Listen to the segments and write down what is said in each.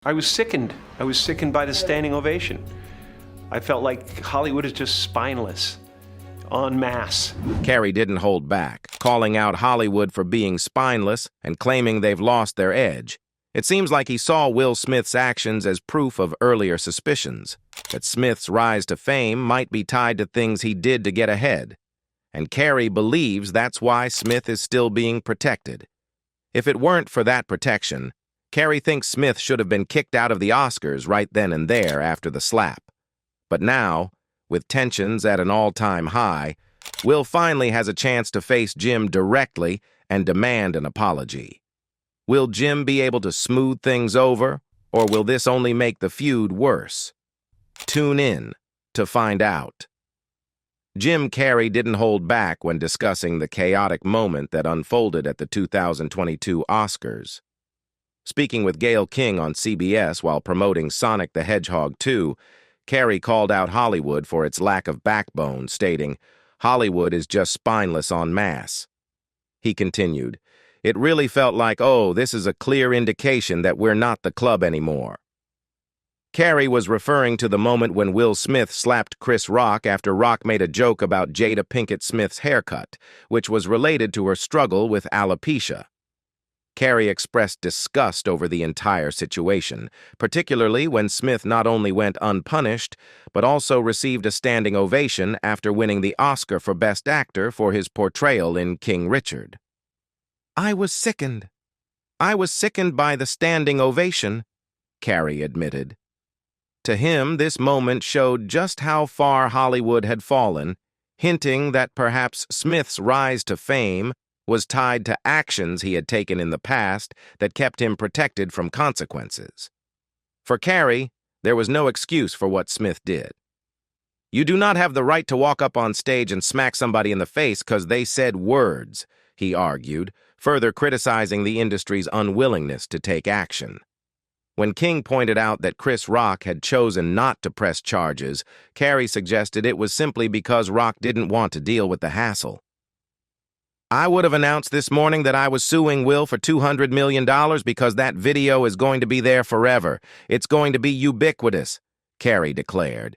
I was sickened. I was sickened by the standing ovation. I felt like Hollywood is just spineless, en masse. Carrey didn't hold back, calling out Hollywood for being spineless and claiming they've lost their edge. It seems like he saw Will Smith's actions as proof of earlier suspicions, that Smith's rise to fame might be tied to things he did to get ahead. And Carrey believes that's why Smith is still being protected. If it weren't for that protection, Carrey thinks Smith should have been kicked out of the Oscars right then and there after the slap. But now, with tensions at an all-time high, Will finally has a chance to face Jim directly and demand an apology. Will Jim be able to smooth things over, or will this only make the feud worse? Tune in to find out. Jim Carrey didn't hold back when discussing the chaotic moment that unfolded at the 2022 Oscars. Speaking with Gayle King on CBS while promoting Sonic the Hedgehog 2, Carrey called out Hollywood for its lack of backbone, stating, "Hollywood is just spineless en masse." He continued, "It really felt like, oh, this is a clear indication that we're not the club anymore." Carrey was referring to the moment when Will Smith slapped Chris Rock after Rock made a joke about Jada Pinkett Smith's haircut, which was related to her struggle with alopecia. Carrey expressed disgust over the entire situation, particularly when Smith not only went unpunished, but also received a standing ovation after winning the Oscar for Best Actor for his portrayal in King Richard. "I was sickened. I was sickened by the standing ovation," Carrey admitted. To him, this moment showed just how far Hollywood had fallen, hinting that perhaps Smith's rise to fame was tied to actions he had taken in the past that kept him protected from consequences. For Carrey, there was no excuse for what Smith did. "You do not have the right to walk up on stage and smack somebody in the face because they said words," he argued, further criticizing the industry's unwillingness to take action. When King pointed out that Chris Rock had chosen not to press charges, Carrey suggested it was simply because Rock didn't want to deal with the hassle. "I would have announced this morning that I was suing Will for $200 million because that video is going to be there forever. It's going to be ubiquitous," Carrey declared.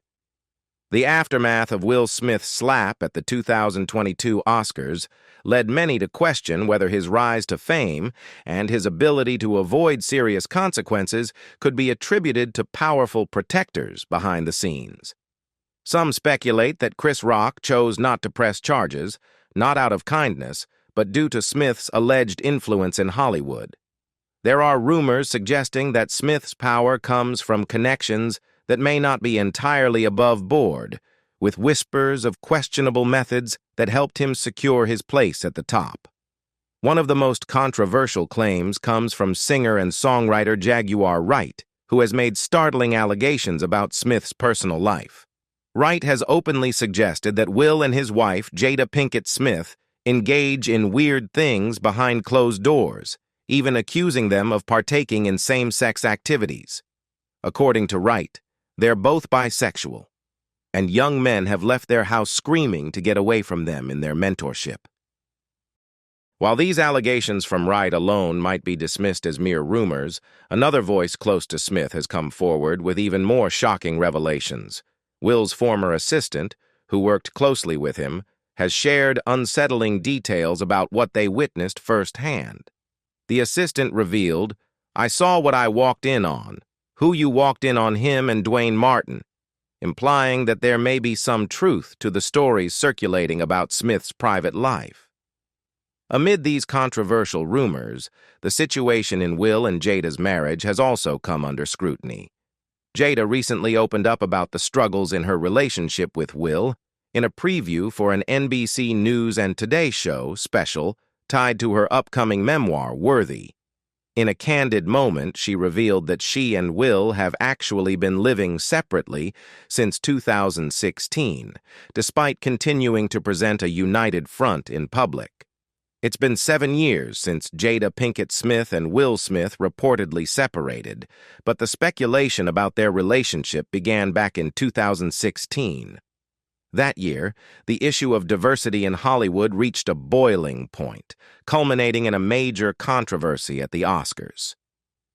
The aftermath of Will Smith's slap at the 2022 Oscars led many to question whether his rise to fame and his ability to avoid serious consequences could be attributed to powerful protectors behind the scenes. Some speculate that Chris Rock chose not to press charges, not out of kindness, but due to Smith's alleged influence in Hollywood. There are rumors suggesting that Smith's power comes from connections that may not be entirely above board, with whispers of questionable methods that helped him secure his place at the top. One of the most controversial claims comes from singer and songwriter Jaguar Wright, who has made startling allegations about Smith's personal life. Wright has openly suggested that Will and his wife, Jada Pinkett Smith, engage in weird things behind closed doors, even accusing them of partaking in same-sex activities. According to Wright, they're both bisexual, and young men have left their house screaming to get away from them in their mentorship. While these allegations from Wright alone might be dismissed as mere rumors, another voice close to Smith has come forward with even more shocking revelations. Will's former assistant, who worked closely with him, has shared unsettling details about what they witnessed firsthand. The assistant revealed, "I saw what I walked in on. Who you walked in on him and Dwayne Martin," implying that there may be some truth to the stories circulating about Smith's private life. Amid these controversial rumors, the situation in Will and Jada's marriage has also come under scrutiny. Jada recently opened up about the struggles in her relationship with Will in a preview for an NBC News and Today show special tied to her upcoming memoir, Worthy. In a candid moment, she revealed that she and Will have actually been living separately since 2016, despite continuing to present a united front in public. It's been 7 years since Jada Pinkett Smith and Will Smith reportedly separated, but the speculation about their relationship began back in 2016. That year, the issue of diversity in Hollywood reached a boiling point, culminating in a major controversy at the Oscars.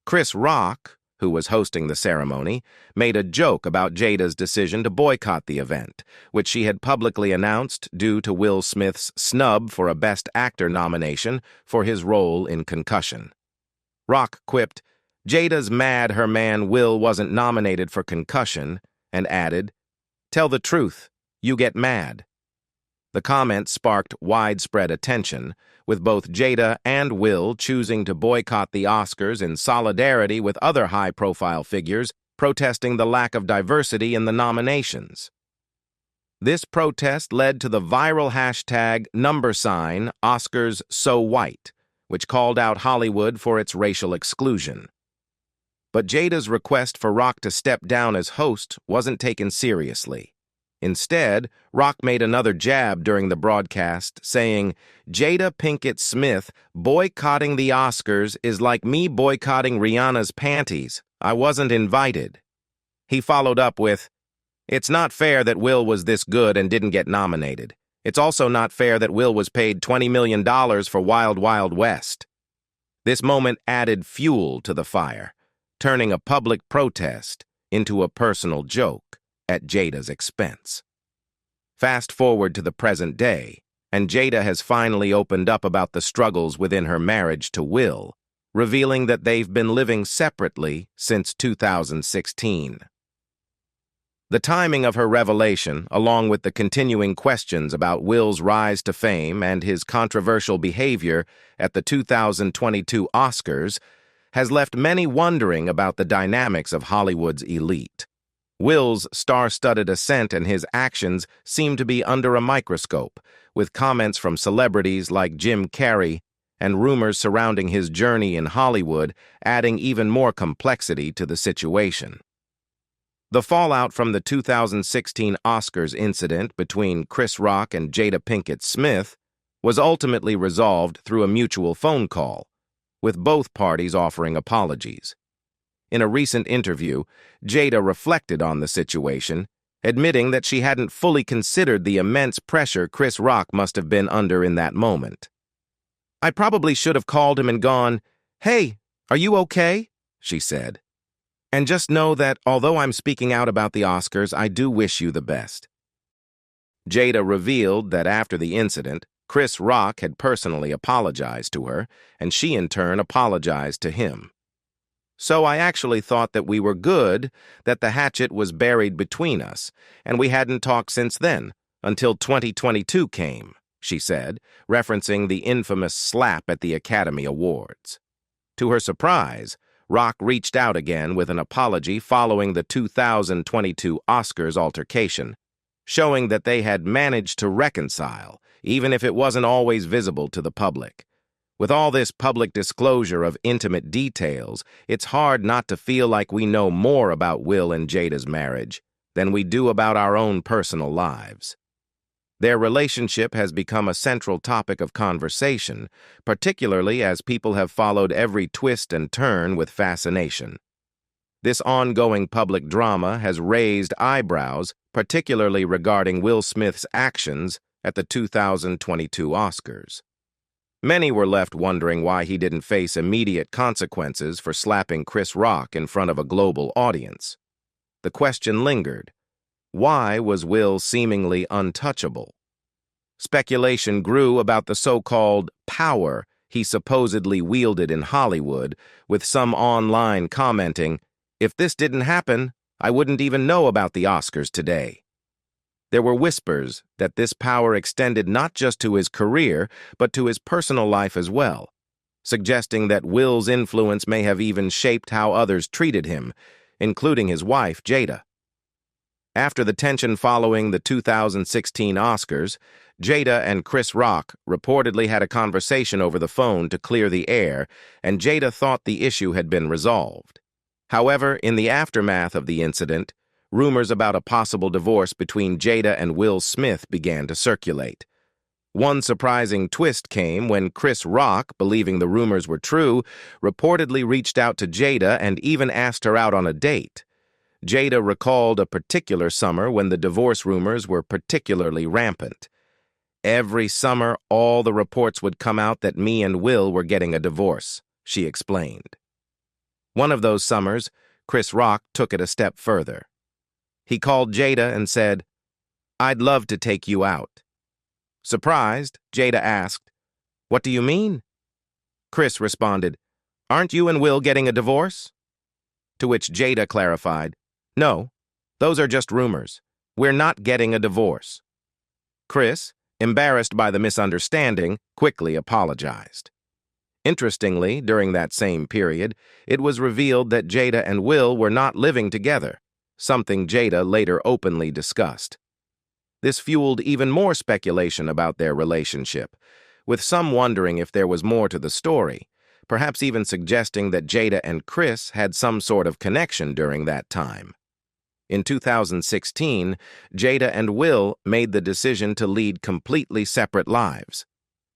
Chris Rock, who was hosting the ceremony, made a joke about Jada's decision to boycott the event, which she had publicly announced due to Will Smith's snub for a Best Actor nomination for his role in Concussion. Rock quipped, "Jada's mad her man Will wasn't nominated for Concussion," and added, "Tell the truth, you get mad." The comment sparked widespread attention, with both Jada and Will choosing to boycott the Oscars in solidarity with other high-profile figures protesting the lack of diversity in the nominations. This protest led to the viral hashtag #OscarsSoWhite, which called out Hollywood for its racial exclusion. But Jada's request for Rock to step down as host wasn't taken seriously. Instead, Rock made another jab during the broadcast, saying, "Jada Pinkett Smith boycotting the Oscars is like me boycotting Rihanna's panties. I wasn't invited." He followed up with, "It's not fair that Will was this good and didn't get nominated. It's also not fair that Will was paid $20 million for Wild Wild West." This moment added fuel to the fire, turning a public protest into a personal joke at Jada's expense. Fast forward to the present day, and Jada has finally opened up about the struggles within her marriage to Will, revealing that they've been living separately since 2016. The timing of her revelation, along with the continuing questions about Will's rise to fame and his controversial behavior at the 2022 Oscars, has left many wondering about the dynamics of Hollywood's elite. Will's star-studded ascent and his actions seem to be under a microscope, with comments from celebrities like Jim Carrey and rumors surrounding his journey in Hollywood adding even more complexity to the situation. The fallout from the 2016 Oscars incident between Chris Rock and Jada Pinkett Smith was ultimately resolved through a mutual phone call, with both parties offering apologies. In a recent interview, Jada reflected on the situation, admitting that she hadn't fully considered the immense pressure Chris Rock must have been under in that moment. "I probably should have called him and gone, 'Hey, are you okay?' she said. "And just know that although I'm speaking out about the Oscars, I do wish you the best." Jada revealed that after the incident, Chris Rock had personally apologized to her, and she in turn apologized to him. "So I actually thought that we were good, that the hatchet was buried between us, and we hadn't talked since then, until 2022 came," she said, referencing the infamous slap at the Academy Awards. To her surprise, Rock reached out again with an apology following the 2022 Oscars altercation, showing that they had managed to reconcile, even if it wasn't always visible to the public. With all this public disclosure of intimate details, it's hard not to feel like we know more about Will and Jada's marriage than we do about our own personal lives. Their relationship has become a central topic of conversation, particularly as people have followed every twist and turn with fascination. This ongoing public drama has raised eyebrows, particularly regarding Will Smith's actions at the 2022 Oscars. Many were left wondering why he didn't face immediate consequences for slapping Chris Rock in front of a global audience. The question lingered: why was Will seemingly untouchable? Speculation grew about the so-called power he supposedly wielded in Hollywood, with some online commenting, "If this didn't happen, I wouldn't even know about the Oscars today." There were whispers that this power extended not just to his career, but to his personal life as well, suggesting that Will's influence may have even shaped how others treated him, including his wife, Jada. After the tension following the 2016 Oscars, Jada and Chris Rock reportedly had a conversation over the phone to clear the air, and Jada thought the issue had been resolved. However, in the aftermath of the incident, rumors about a possible divorce between Jada and Will Smith began to circulate. One surprising twist came when Chris Rock, believing the rumors were true, reportedly reached out to Jada and even asked her out on a date. Jada recalled a particular summer when the divorce rumors were particularly rampant. "Every summer, all the reports would come out that me and Will were getting a divorce," she explained. One of those summers, Chris Rock took it a step further. He called Jada and said, "I'd love to take you out." Surprised, Jada asked, "What do you mean?" Chris responded, "Aren't you and Will getting a divorce?" To which Jada clarified, "No, those are just rumors. We're not getting a divorce." Chris, embarrassed by the misunderstanding, quickly apologized. Interestingly, during that same period, it was revealed that Jada and Will were not living together, something Jada later openly discussed. This fueled even more speculation about their relationship, with some wondering if there was more to the story, perhaps even suggesting that Jada and Chris had some sort of connection during that time. In 2016, Jada and Will made the decision to lead completely separate lives.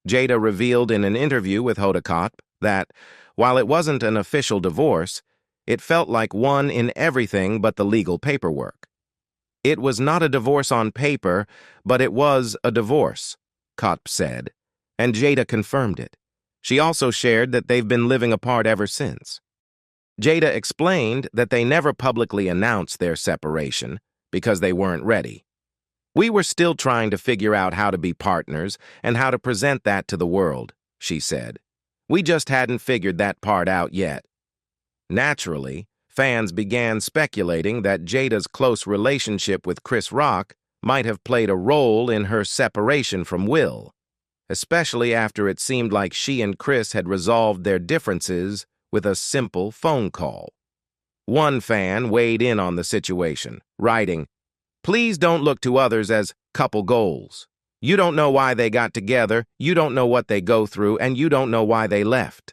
Jada revealed in an interview with Hodakot that, while it wasn't an official divorce, it felt like one in everything but the legal paperwork. "It was not a divorce on paper, but it was a divorce," Kopp said, and Jada confirmed it. She also shared that they've been living apart ever since. Jada explained that they never publicly announced their separation because they weren't ready. "We were still trying to figure out how to be partners and how to present that to the world," she said. "We just hadn't figured that part out yet." Naturally, fans began speculating that Jada's close relationship with Chris Rock might have played a role in her separation from Will, especially after it seemed like she and Chris had resolved their differences with a simple phone call. One fan weighed in on the situation, writing, "Please don't look to others as couple goals. You don't know why they got together, you don't know what they go through, and you don't know why they left.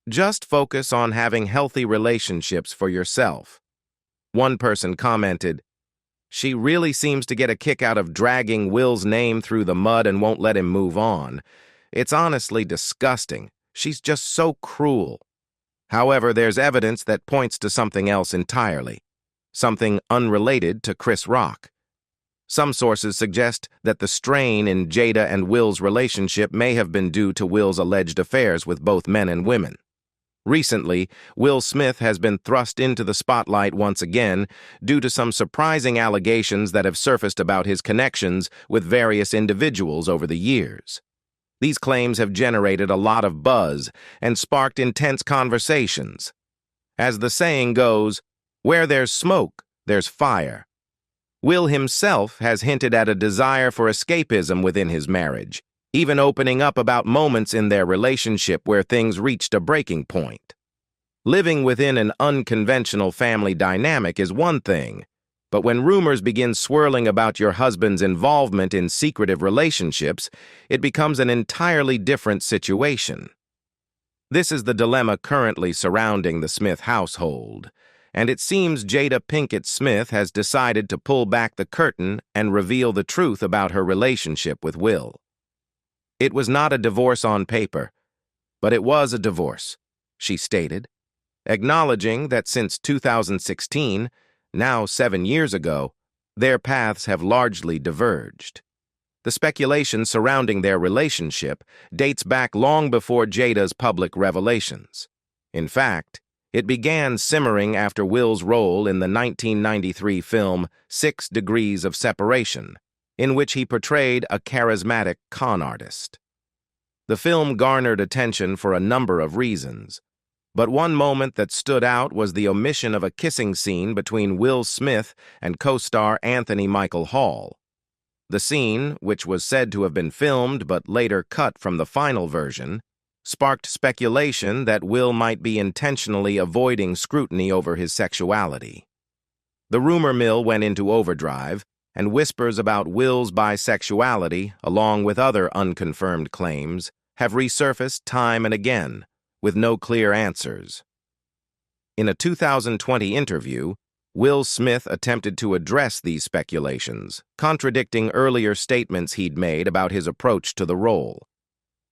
Just focus on having healthy relationships for yourself." One person commented, "She really seems to get a kick out of dragging Will's name through the mud and won't let him move on. It's honestly disgusting. She's just so cruel." However, there's evidence that points to something else entirely, something unrelated to Chris Rock. Some sources suggest that the strain in Jada and Will's relationship may have been due to Will's alleged affairs with both men and women. Recently, Will Smith has been thrust into the spotlight once again due to some surprising allegations that have surfaced about his connections with various individuals over the years. These claims have generated a lot of buzz and sparked intense conversations. As the saying goes, where there's smoke, there's fire. Will himself has hinted at a desire for escapism within his marriage, even opening up about moments in their relationship where things reached a breaking point. Living within an unconventional family dynamic is one thing, but when rumors begin swirling about your husband's involvement in secretive relationships, it becomes an entirely different situation. This is the dilemma currently surrounding the Smith household, and it seems Jada Pinkett Smith has decided to pull back the curtain and reveal the truth about her relationship with Will. "It was not a divorce on paper, but it was a divorce," she stated, acknowledging that since 2016, now 7 years ago, their paths have largely diverged. The speculation surrounding their relationship dates back long before Jada's public revelations. In fact, it began simmering after Will's role in the 1993 film 6 Degrees of Separation, in which he portrayed a charismatic con artist. The film garnered attention for a number of reasons, but one moment that stood out was the omission of a kissing scene between Will Smith and co-star Anthony Michael Hall. The scene, which was said to have been filmed but later cut from the final version, sparked speculation that Will might be intentionally avoiding scrutiny over his sexuality. The rumor mill went into overdrive, and whispers about Will's bisexuality, along with other unconfirmed claims, have resurfaced time and again, with no clear answers. In a 2020 interview, Will Smith attempted to address these speculations, contradicting earlier statements he'd made about his approach to the role.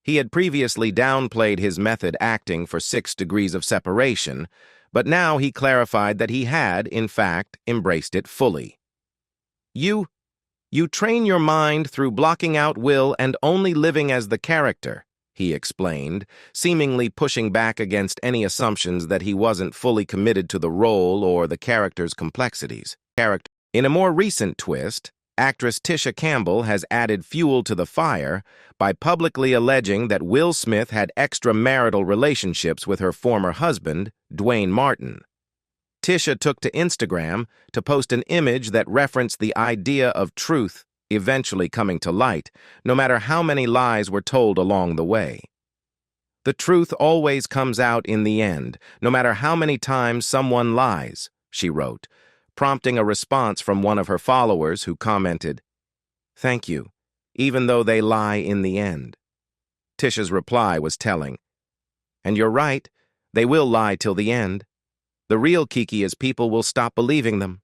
He had previously downplayed his method acting for 6 Degrees of Separation, but now he clarified that he had, in fact, embraced it fully. You train your mind through blocking out Will and only living as the character," he explained, seemingly pushing back against any assumptions that he wasn't fully committed to the role or the character's complexities. In a more recent twist, actress Tisha Campbell has added fuel to the fire by publicly alleging that Will Smith had extramarital relationships with her former husband, Dwayne Martin. Tisha took to Instagram to post an image that referenced the idea of truth eventually coming to light, no matter how many lies were told along the way. The truth always comes out in the end, no matter how many times someone lies, she wrote, prompting a response from one of her followers who commented, "Thank you, even though they lie in the end." Tisha's reply was telling. And you're right, they will lie till the end. The real kiki is people will stop believing them.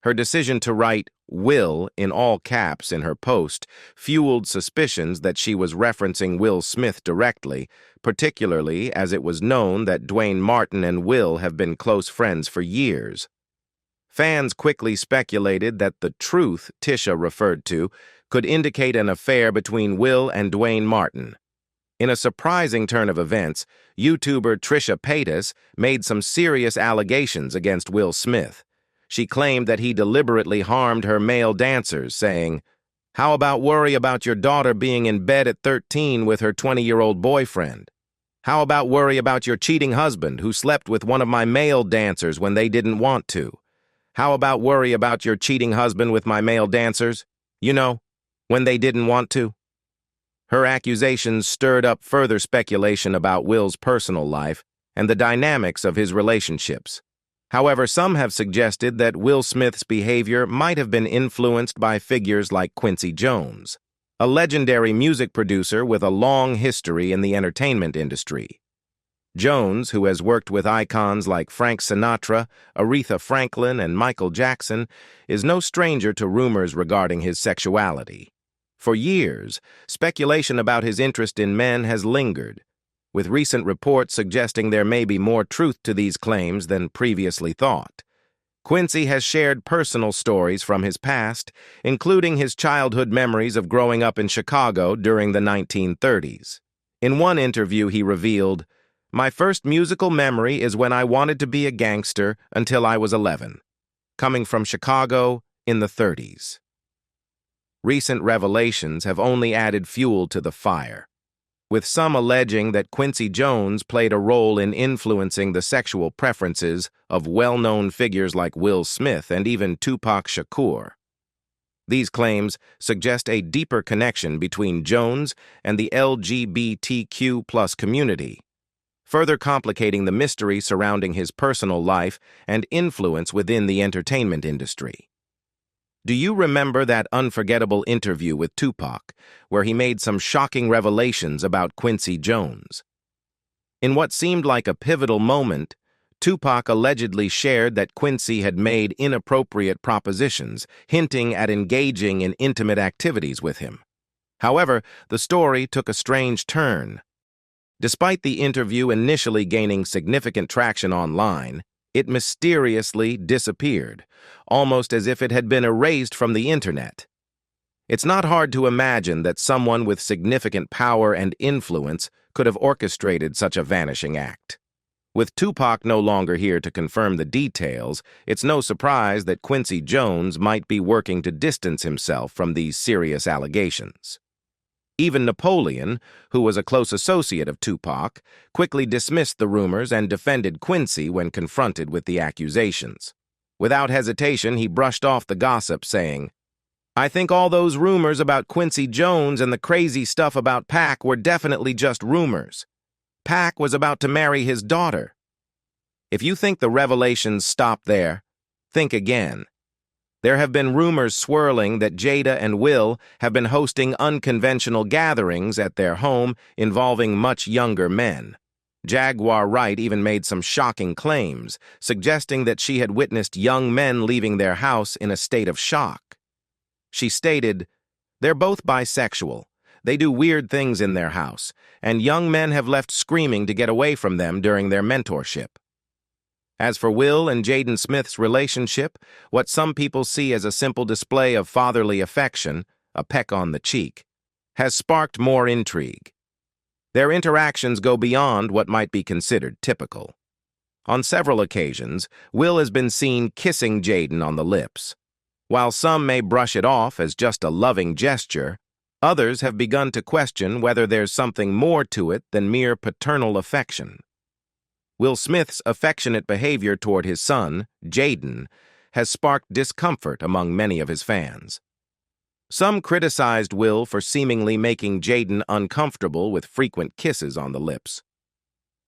Her decision to write "will" in all caps in her post fueled suspicions that she was referencing Will Smith directly, particularly as it was known that Dwayne Martin and Will have been close friends for years. Fans quickly speculated that the truth Tisha referred to could indicate an affair between Will and Dwayne Martin. In a surprising turn of events, YouTuber Trisha Paytas made some serious allegations against Will Smith. She claimed that he deliberately harmed her male dancers, saying, "How about worry about your daughter being in bed at 13 with her 20-year-old boyfriend? How about worry about your cheating husband who slept with one of my male dancers when they didn't want to? How about worry about your cheating husband with my male dancers? You know, when they didn't want to?" Her accusations stirred up further speculation about Will's personal life and the dynamics of his relationships. However, some have suggested that Will Smith's behavior might have been influenced by figures like Quincy Jones, a legendary music producer with a long history in the entertainment industry. Jones, who has worked with icons like Frank Sinatra, Aretha Franklin, and Michael Jackson, is no stranger to rumors regarding his sexuality. For years, speculation about his interest in men has lingered, with recent reports suggesting there may be more truth to these claims than previously thought. Quincy has shared personal stories from his past, including his childhood memories of growing up in Chicago during the 1930s. In one interview, he revealed, "My first musical memory is when I wanted to be a gangster until I was 11, coming from Chicago in the 30s. Recent revelations have only added fuel to the fire, with some alleging that Quincy Jones played a role in influencing the sexual preferences of well-known figures like Will Smith and even Tupac Shakur. These claims suggest a deeper connection between Jones and the LGBTQ+ community, further complicating the mystery surrounding his personal life and influence within the entertainment industry. Do you remember that unforgettable interview with Tupac, where he made some shocking revelations about Quincy Jones? In what seemed like a pivotal moment, Tupac allegedly shared that Quincy had made inappropriate propositions, hinting at engaging in intimate activities with him. However, the story took a strange turn. Despite the interview initially gaining significant traction online, it mysteriously disappeared, almost as if it had been erased from the internet. It's not hard to imagine that someone with significant power and influence could have orchestrated such a vanishing act. With Tupac no longer here to confirm the details, it's no surprise that Quincy Jones might be working to distance himself from these serious allegations. Even Napoleon, who was a close associate of Tupac, quickly dismissed the rumors and defended Quincy when confronted with the accusations. Without hesitation, he brushed off the gossip, saying, "I think all those rumors about Quincy Jones and the crazy stuff about Pac were definitely just rumors. Pac was about to marry his daughter. If you think the revelations stop there, think again. There have been rumors swirling that Jada and Will have been hosting unconventional gatherings at their home involving much younger men. Jaguar Wright even made some shocking claims, suggesting that she had witnessed young men leaving their house in a state of shock. She stated, "They're both bisexual. They do weird things in their house, and young men have left screaming to get away from them during their mentorship." As for Will and Jaden Smith's relationship, what some people see as a simple display of fatherly affection, a peck on the cheek, has sparked more intrigue. Their interactions go beyond what might be considered typical. On several occasions, Will has been seen kissing Jaden on the lips. While some may brush it off as just a loving gesture, others have begun to question whether there's something more to it than mere paternal affection. Will Smith's affectionate behavior toward his son, Jaden, has sparked discomfort among many of his fans. Some criticized Will for seemingly making Jaden uncomfortable with frequent kisses on the lips.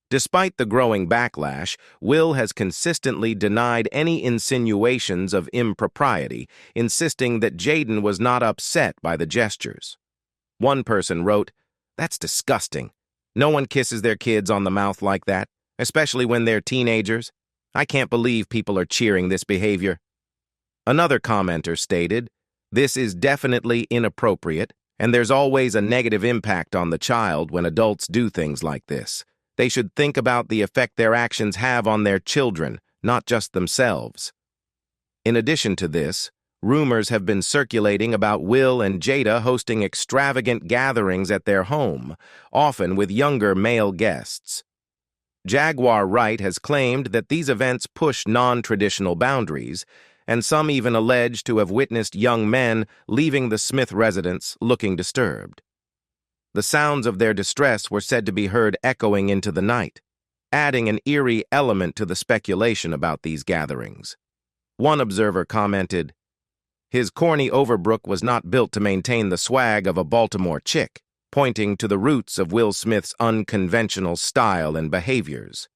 Despite the growing backlash, Will has consistently denied any insinuations of impropriety, insisting that Jaden was not upset by the gestures. One person wrote, "That's disgusting. No one kisses their kids on the mouth like that, especially when they're teenagers. I can't believe people are cheering this behavior." Another commenter stated, "This is definitely inappropriate, and there's always a negative impact on the child when adults do things like this. They should think about the effect their actions have on their children, not just themselves." In addition to this, rumors have been circulating about Will and Jada hosting extravagant gatherings at their home, often with younger male guests. Jaguar Wright has claimed that these events push non-traditional boundaries, and some even allege to have witnessed young men leaving the Smith residence looking disturbed. The sounds of their distress were said to be heard echoing into the night, adding an eerie element to the speculation about these gatherings. One observer commented, "His corny Overbrook was not built to maintain the swag of a Baltimore chick," pointing to the roots of Will Smith's unconventional style and behaviors.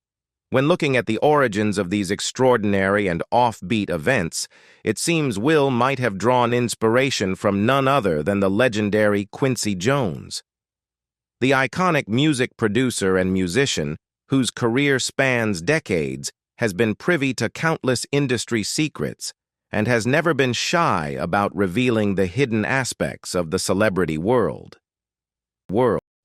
When looking at the origins of these extraordinary and offbeat events, it seems Will might have drawn inspiration from none other than the legendary Quincy Jones. The iconic music producer and musician, whose career spans decades, has been privy to countless industry secrets and has never been shy about revealing the hidden aspects of the celebrity world.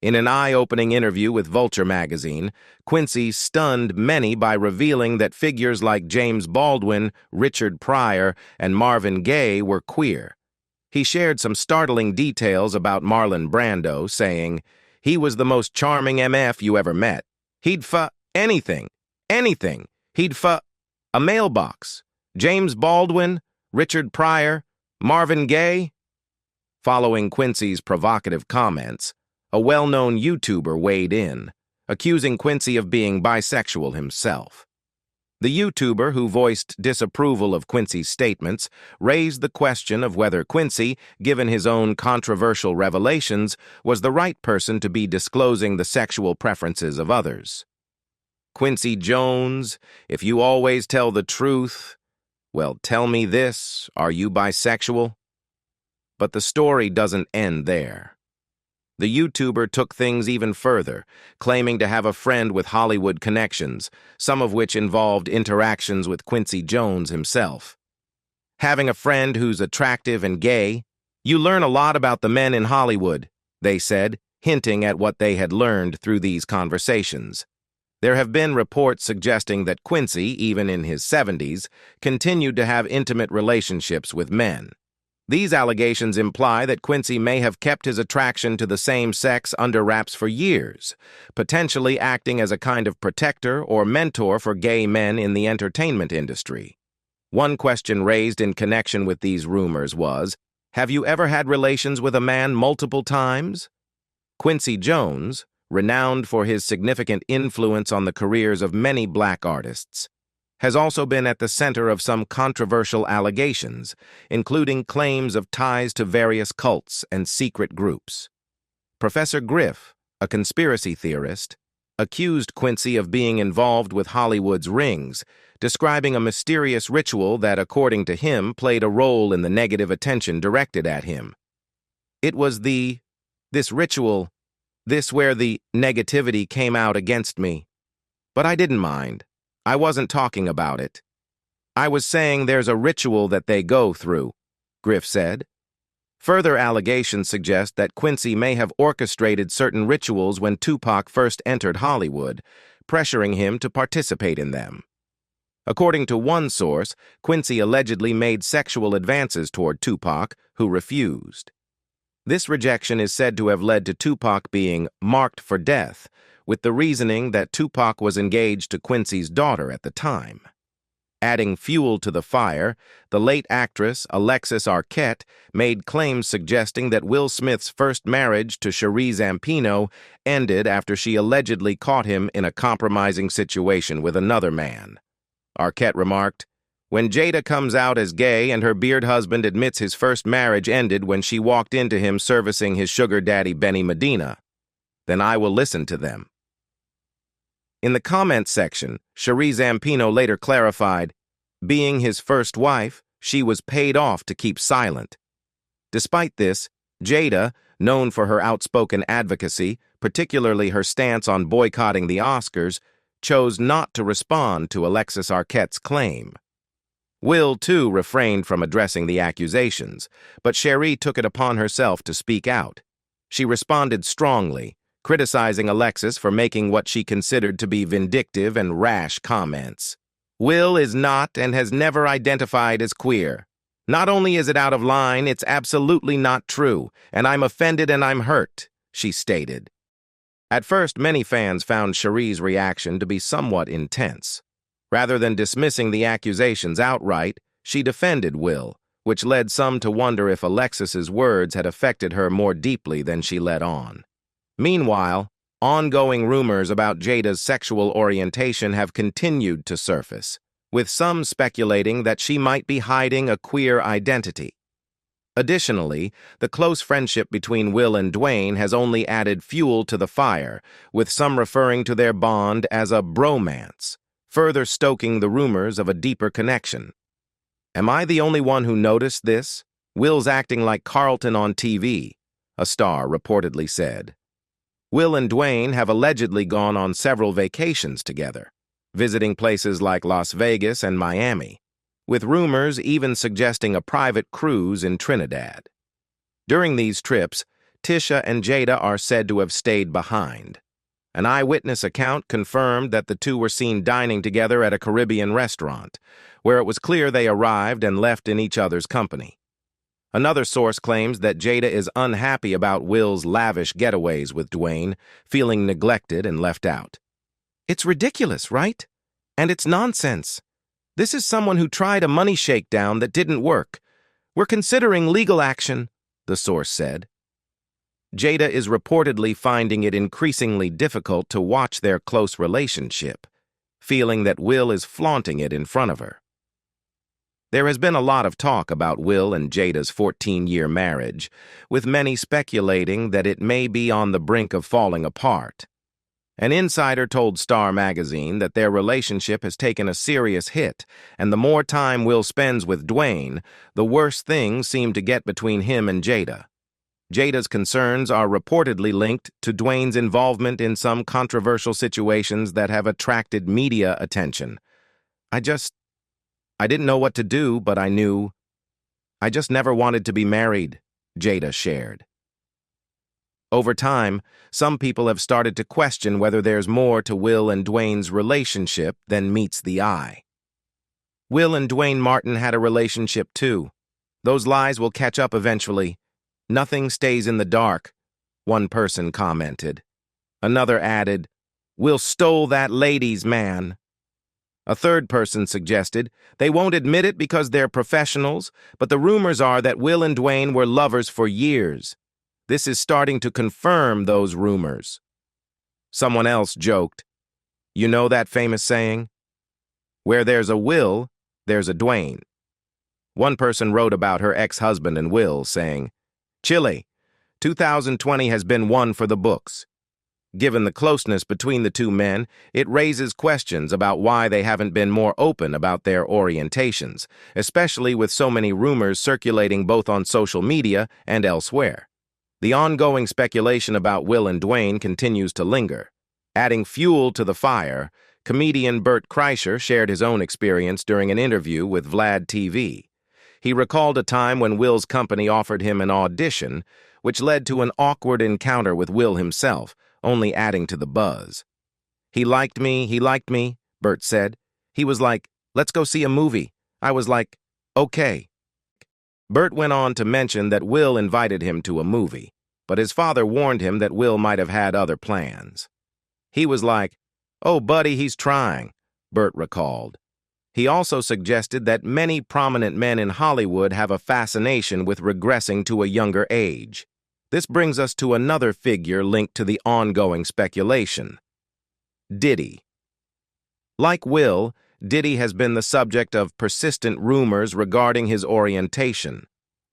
In an eye-opening interview with Vulture magazine, Quincy stunned many by revealing that figures like James Baldwin, Richard Pryor, and Marvin Gaye were queer. He shared some startling details about Marlon Brando, saying, "He was the most charming MF you ever met. He'd anything. He'd a mailbox. James Baldwin, Richard Pryor, Marvin Gaye." Following Quincy's provocative comments, a well-known YouTuber weighed in, accusing Quincy of being bisexual himself. The YouTuber, who voiced disapproval of Quincy's statements, raised the question of whether Quincy, given his own controversial revelations, was the right person to be disclosing the sexual preferences of others. "Quincy Jones, if you always tell the truth, well, tell me this, are you bisexual?" But the story doesn't end there. The YouTuber took things even further, claiming to have a friend with Hollywood connections, some of which involved interactions with Quincy Jones himself. "Having a friend who's attractive and gay, you learn a lot about the men in Hollywood," they said, hinting at what they had learned through these conversations. There have been reports suggesting that Quincy, even in his 70s, continued to have intimate relationships with men. These allegations imply that Quincy may have kept his attraction to the same sex under wraps for years, potentially acting as a kind of protector or mentor for gay men in the entertainment industry. One question raised in connection with these rumors was, have you ever had relations with a man multiple times? Quincy Jones, renowned for his significant influence on the careers of many black artists, has also been at the center of some controversial allegations, including claims of ties to various cults and secret groups. Professor Griff, a conspiracy theorist, accused Quincy of being involved with Hollywood's rings, describing a mysterious ritual that, according to him, played a role in the negative attention directed at him. "It was this ritual, where the negativity came out against me. But I didn't mind. I wasn't talking about it. I was saying there's a ritual that they go through," Griff said. Further allegations suggest that Quincy may have orchestrated certain rituals when Tupac first entered Hollywood, pressuring him to participate in them. According to one source, Quincy allegedly made sexual advances toward Tupac, who refused. This rejection is said to have led to Tupac being marked for death, with the reasoning that Tupac was engaged to Quincy's daughter at the time. Adding fuel to the fire, the late actress Alexis Arquette made claims suggesting that Will Smith's first marriage to Cherie Zampino ended after she allegedly caught him in a compromising situation with another man. Arquette remarked, "When Jada comes out as gay and her beard husband admits his first marriage ended when she walked into him servicing his sugar daddy Benny Medina, then I will listen to them." In the comments section, Cherie Zampino later clarified, being his first wife, she was paid off to keep silent. Despite this, Jada, known for her outspoken advocacy, particularly her stance on boycotting the Oscars, chose not to respond to Alexis Arquette's claim. Will, too, refrained from addressing the accusations, but Cherie took it upon herself to speak out. She responded strongly, criticizing Alexis for making what she considered to be vindictive and rash comments. Will is not and has never identified as queer. Not only is it out of line, it's absolutely not true, and I'm offended and I'm hurt, she stated. At first, many fans found Cherie's reaction to be somewhat intense. Rather than dismissing the accusations outright, she defended Will, which led some to wonder if Alexis's words had affected her more deeply than she let on. Meanwhile, ongoing rumors about Jada's sexual orientation have continued to surface, with some speculating that she might be hiding a queer identity. Additionally, the close friendship between Will and Dwayne has only added fuel to the fire, with some referring to their bond as a bromance, further stoking the rumors of a deeper connection. Am I the only one who noticed this? Will's acting like Carlton on TV, a star reportedly said. Will and Dwayne have allegedly gone on several vacations together, visiting places like Las Vegas and Miami, with rumors even suggesting a private cruise in Trinidad. During these trips, Tisha and Jada are said to have stayed behind. An eyewitness account confirmed that the two were seen dining together at a Caribbean restaurant, where it was clear they arrived and left in each other's company. Another source claims that Jada is unhappy about Will's lavish getaways with Dwayne, feeling neglected and left out. It's ridiculous, right? And it's nonsense. This is someone who tried a money shakedown that didn't work. We're considering legal action, the source said. Jada is reportedly finding it increasingly difficult to watch their close relationship, feeling that Will is flaunting it in front of her. There has been a lot of talk about Will and Jada's 14-year marriage, with many speculating that it may be on the brink of falling apart. An insider told Star magazine that their relationship has taken a serious hit, and the more time Will spends with Dwayne, the worse things seem to get between him and Jada. Jada's concerns are reportedly linked to Dwayne's involvement in some controversial situations that have attracted media attention. I didn't know what to do, but I knew. I just never wanted to be married, Jada shared. Over time, some people have started to question whether there's more to Will and Dwayne's relationship than meets the eye. Will and Dwayne Martin had a relationship too. Those lies will catch up eventually. Nothing stays in the dark, one person commented. Another added, Will stole that lady's man. A third person suggested they won't admit it because they're professionals, but the rumors are that Will and Dwayne were lovers for years. This is starting to confirm those rumors. Someone else joked, you know that famous saying? Where there's a Will, there's a Dwayne. One person wrote about her ex-husband and Will, saying, Chile, 2020 has been one for the books. Given the closeness between the two men, it raises questions about why they haven't been more open about their orientations, especially with so many rumors circulating both on social media and elsewhere. The ongoing speculation about Will and Dwayne continues to linger. Adding fuel to the fire, comedian Bert Kreischer shared his own experience during an interview with Vlad TV. He recalled a time when Will's company offered him an audition, which led to an awkward encounter with Will himself, only adding to the buzz. He liked me, Bert said. He was like, let's go see a movie. I was like, okay. Burt went on to mention that Will invited him to a movie, but his father warned him that Will might have had other plans. He was like, "Oh, buddy, he's trying," Burt recalled. He also suggested that many prominent men in Hollywood have a fascination with regressing to a younger age. This brings us to another figure linked to the ongoing speculation: Diddy. Like Will, Diddy has been the subject of persistent rumors regarding his orientation.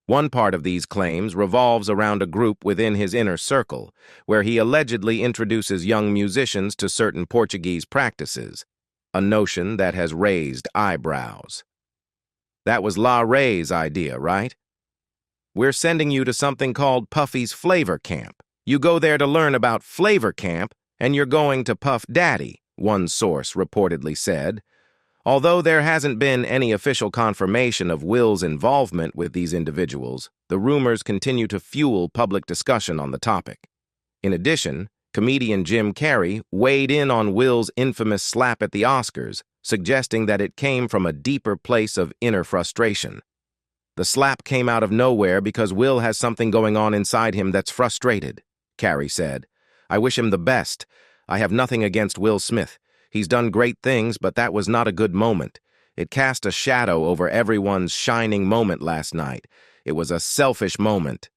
One part of these claims revolves around a group within his inner circle, where he allegedly introduces young musicians to certain Portuguese practices, a notion that has raised eyebrows. That was La Ray's idea, right? "We're sending you to something called Puffy's Flavor Camp. You go there to learn about Flavor Camp, and you're going to Puff Daddy," one source reportedly said. Although there hasn't been any official confirmation of Will's involvement with these individuals, the rumors continue to fuel public discussion on the topic. In addition, comedian Jim Carrey weighed in on Will's infamous slap at the Oscars, suggesting that it came from a deeper place of inner frustration. "The slap came out of nowhere because Will has something going on inside him that's frustrated," Carrey said. "I wish him the best. I have nothing against Will Smith. He's done great things, but that was not a good moment. It cast a shadow over everyone's shining moment last night. It was a selfish moment."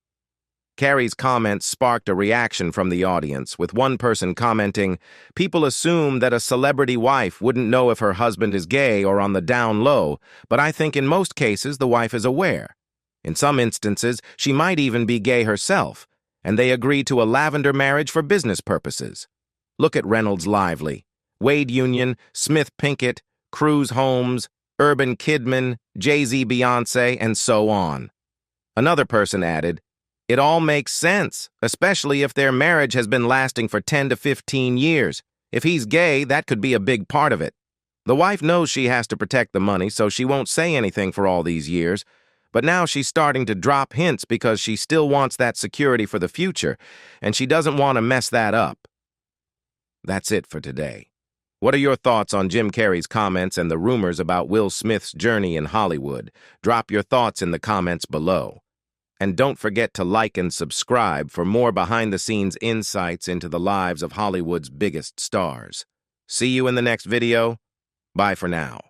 Carrey's comments sparked a reaction from the audience, with one person commenting, "People assume that a celebrity wife wouldn't know if her husband is gay or on the down low, but I think in most cases the wife is aware. In some instances, she might even be gay herself, and they agree to a lavender marriage for business purposes. Look at Reynolds Lively, Wade Union, Smith Pinkett, Cruz Holmes, Urban Kidman, Jay-Z Beyonce, and so on." Another person added, "It all makes sense, especially if their marriage has been lasting for 10 to 15 years. If he's gay, that could be a big part of it. The wife knows she has to protect the money, so she won't say anything for all these years. But now she's starting to drop hints because she still wants that security for the future, and she doesn't want to mess that up." That's it for today. What are your thoughts on Jim Carrey's comments and the rumors about Will Smith's journey in Hollywood? Drop your thoughts in the comments below. And don't forget to like and subscribe for more behind-the-scenes insights into the lives of Hollywood's biggest stars. See you in the next video. Bye for now.